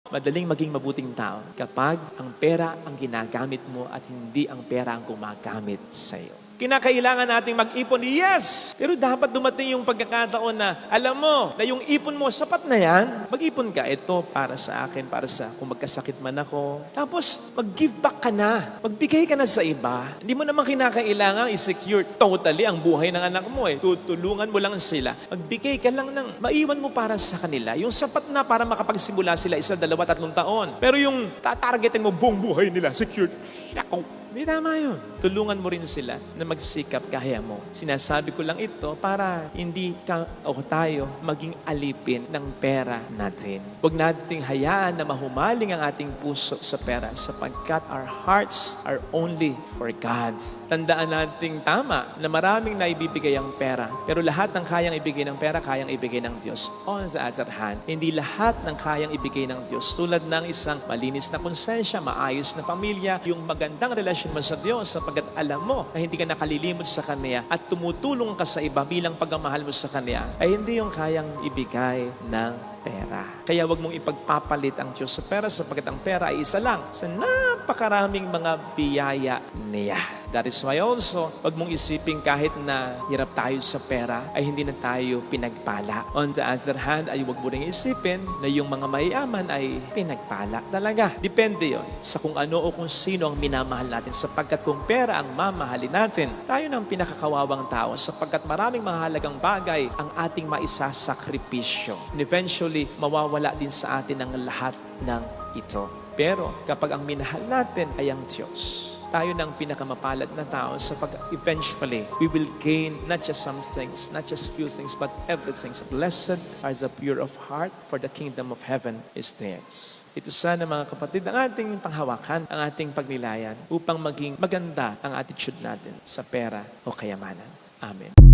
Madaling maging mabuting tao kapag ang pera ang ginagamit mo at hindi ang pera ang gumagamit sa iyo. Kinakailangan nating mag-ipon, yes! Pero dapat dumating yung pagkakataon na, alam mo, na yung ipon mo, sapat na yan. Mag-ipon ka, ito para sa akin, para sa kung magkasakit man ako. Tapos, mag-give back ka na. Magbigay ka na sa iba. Hindi mo naman kinakailangan i-secure totally ang buhay ng anak mo. Tutulungan mo lang sila. Magbigay ka lang ng maiwan mo para sa kanila. Yung sapat na para makapagsimula sila 1, 2, 3 taon. Pero yung tatargetin mo buong buhay nila, secured. Hindi tama yun. Tulungan mo rin sila na magsikap kaya mo. Sinasabi ko lang ito para hindi ka o tayo maging alipin ng pera natin. Huwag nating hayaan na mahumaling ang ating puso sa pera sapagkat our hearts are only for God. Tandaan nating tama na maraming naibibigay ang pera. Pero lahat ng kayang ibigay ng pera, kayang ibigay ng Diyos. On the other hand, hindi lahat ng kayang ibigay ng Diyos. Tulad ng isang malinis na konsensya, maayos na pamilya, yung magandang relasyon mo sa Diyos sapagkat alam mo na hindi ka nakalilimot sa Kanya at tumutulong ka sa iba bilang pagmamahal mo sa Kanya, ay hindi yung kayang ibigay ng pera. Kaya wag mong ipagpapalit ang Diyos sa pera sapagkat ang pera ay isa lang sa napakaraming mga biyaya niya. That is why also, wag mong isipin kahit na hirap tayo sa pera, ay hindi na tayo pinagpala. On the other hand, ay wag mo rin isipin na yung mga mayayaman ay pinagpala. Talaga, depende yon sa kung ano o kung sino ang minamahal natin. Sapagkat kung pera ang mamahalin natin, tayo ng pinakakawawang tao sapagkat maraming mahalagang bagay ang ating maisasakripisyo. And eventually, mawawala din sa atin ang lahat ng ito. Pero kapag ang minahal natin ay ang Diyos, tayo ng pinakamapalad na tao sapagkat eventually, we will gain not just some things, not just few things, but everything. So blessed are the pure of heart, for the kingdom of heaven is theirs. Ito sana mga kapatid, ang ating panghawakan, ang ating pagnilayan upang maging maganda ang attitude natin sa pera o kayamanan. Amen.